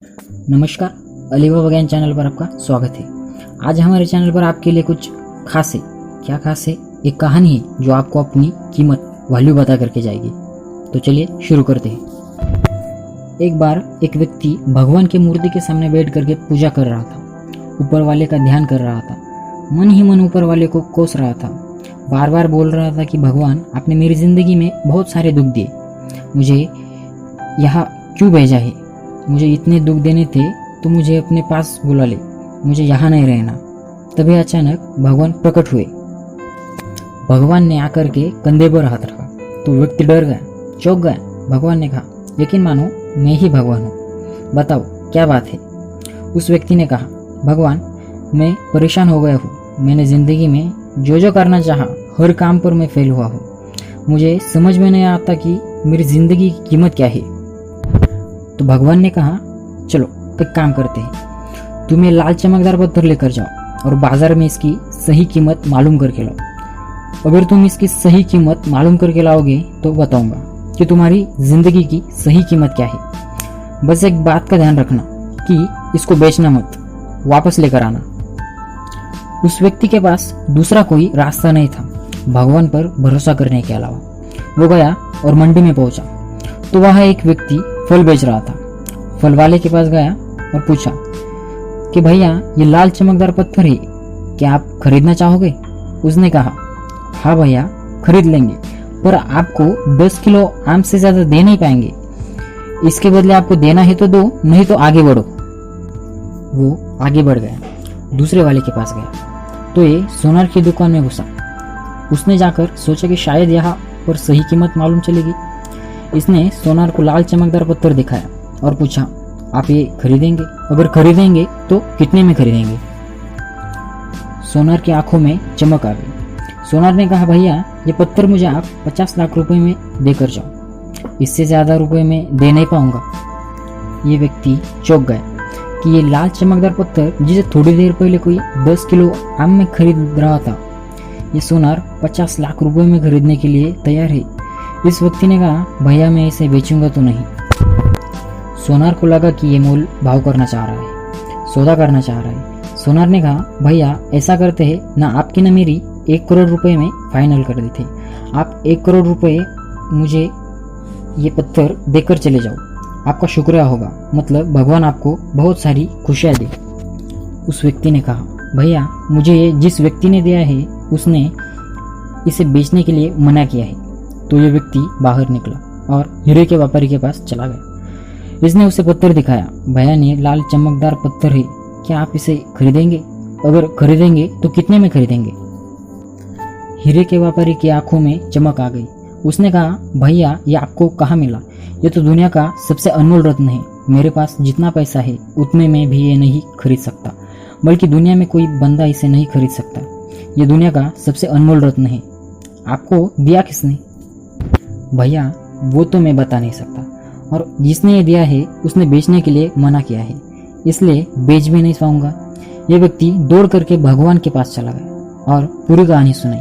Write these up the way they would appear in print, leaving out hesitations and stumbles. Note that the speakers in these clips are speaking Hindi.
नमस्कार, अलीबाबा बगैन चैनल पर आपका स्वागत है। आज हमारे चैनल पर आपके लिए कुछ खास है। क्या खास है? एक कहानी है जो आपको अपनी कीमत वैल्यू बता करके जाएगी। तो चलिए शुरू करते हैं। एक बार एक व्यक्ति भगवान की मूर्ति के सामने बैठ करके पूजा कर रहा था। ऊपर वाले का ध्यान कर रहा था। मन ही मन ऊपर वाले को कोस रहा था। बार बार बोल रहा था कि भगवान, आपने मेरी जिंदगी में बहुत सारे दुख दिए, मुझे यहाँ क्यों भेजा है? मुझे इतने दुख देने थे तो मुझे अपने पास बुला ले, मुझे यहाँ नहीं रहना। तभी अचानक भगवान प्रकट हुए। भगवान ने आकर के कंधे पर हाथ रखा तो व्यक्ति डर गया, चौंक गया। भगवान ने कहा, यकीन मानो मैं ही भगवान हूँ, बताओ क्या बात है? उस व्यक्ति ने कहा, भगवान, मैं परेशान हो गया हूँ। मैंने जिंदगी में जो जो करना चाहा हर काम पर मैं फेल हुआ हूँ। मुझे समझ में नहीं आता कि मेरी जिंदगी की कीमत क्या है। तो भगवान ने कहा, चलो एक काम करते हैं, तुम्हें लाल चमकदार पत्थर लेकर जाओ और बाजार में इसकी सही कीमत मालूम करके लाओ। अगर तुम इसकी सही कीमत मालूम करके लाओगे तो बताऊंगा कि तुम्हारी जिंदगी की सही कीमत क्या है। बस एक बात का ध्यान रखना कि इसको बेचना मत, वापस लेकर आना। उस व्यक्ति के पास दूसरा कोई रास्ता नहीं था भगवान पर भरोसा करने के अलावा। वो गया और मंडी में पहुंचा तो वहां एक व्यक्ति फल बेच रहा था। फल वाले के पास गया और पूछा कि भैया, ये लाल चमकदार पत्थर है, क्या आप खरीदना चाहोगे? उसने कहा, हाँ भैया खरीद लेंगे, पर आपको 10 किलो आम से ज्यादा दे नहीं पाएंगे। इसके बदले आपको देना है तो दो, नहीं तो आगे बढ़ो। वो आगे बढ़ गया, दूसरे वाले के पास गया तो ये सोनार की दुकान में घुसा। उसने जाकर सोचा कि शायद यहाँ पर सही कीमत मालूम चलेगी। इसने सोनार को लाल चमकदार पत्थर दिखाया और पूछा, आप ये खरीदेंगे? अगर खरीदेंगे तो कितने में खरीदेंगे? सोनार की आंखों में चमक आ गई। सोनार ने कहा, भैया ये पत्थर मुझे आप 50 लाख रुपए में देकर जाओ, इससे ज्यादा रुपए में दे नहीं पाऊंगा। ये व्यक्ति चौंक गया कि ये लाल चमकदार पत्थर जिसे थोड़ी देर पहले कोई 10 किलो आम में खरीद रहा था, ये सोनार 50 लाख रुपए में खरीदने के लिए तैयार है। इस व्यक्ति ने कहा, भैया मैं इसे बेचूंगा तो नहीं। सोनार को लगा कि ये मोल भाव करना चाह रहा है, सौदा करना चाह रहा है। सोनार ने कहा, भैया ऐसा करते हैं ना, आपकी ना मेरी 1 करोड़ रुपए में फाइनल कर देते। आप 1 करोड़ रुपए मुझे ये पत्थर देकर चले जाओ, आपका शुक्रिया होगा, मतलब भगवान आपको बहुत सारी खुशियां दे। उस व्यक्ति ने कहा, भैया मुझे ये जिस व्यक्ति ने दिया है उसने इसे बेचने के लिए मना किया है। तो ये व्यक्ति बाहर निकला और हीरे के व्यापारी के पास चला गया। इसने उसे पत्थर दिखाया। भैया ने लाल चमकदार पत्थर है, क्या आप इसे खरीदेंगे? अगर खरीदेंगे तो कितने में खरीदेंगे? हीरे के व्यापारी की आंखों में चमक आ गई। उसने कहा, भैया ये आपको कहाँ मिला? ये तो दुनिया का सबसे अनमोल रत्न है। मेरे पास जितना पैसा है उतने में भी ये नहीं खरीद सकता, बल्कि दुनिया में कोई बंदा इसे नहीं खरीद सकता। ये दुनिया का सबसे अनमोल रत्न है। आपको दिया किसने? भैया वो तो मैं बता नहीं सकता, और जिसने ये दिया है उसने बेचने के लिए मना किया है, इसलिए बेच भी नहीं पाऊंगा। ये व्यक्ति दौड़ करके भगवान के पास चला गया और पूरी कहानी सुनाई।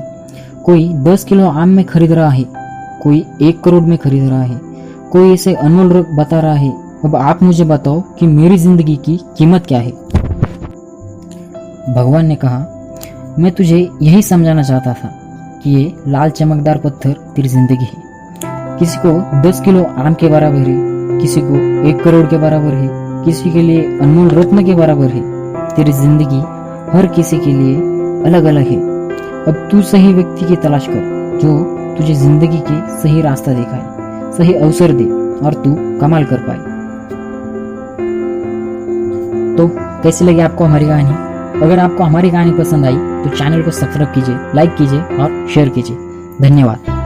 कोई 10 किलो आम में खरीद रहा है, कोई 1 करोड़ में खरीद रहा है, कोई इसे अनमोल बता रहा है। अब आप मुझे बताओ कि मेरी जिंदगी की कीमत क्या है? भगवान ने कहा, मैं तुझे यही समझाना चाहता था कि ये लाल चमकदार पत्थर तेरी जिंदगी है। किसी को 10 किलो आम के बराबर है, किसी को 1 करोड़ के बराबर है, किसी के लिए अनमोल रत्न के बराबर है। तेरी जिंदगी हर किसी के लिए अलग अलग है। अब तू सही व्यक्ति की तलाश कर जो तुझे जिंदगी के सही रास्ता दिखाए, सही अवसर दे और तू कमाल कर पाए। तो कैसी लगी आपको हमारी कहानी? अगर आपको हमारी कहानी पसंद आई तो चैनल को सब्सक्राइब कीजिए, लाइक कीजिए और शेयर कीजिए। धन्यवाद।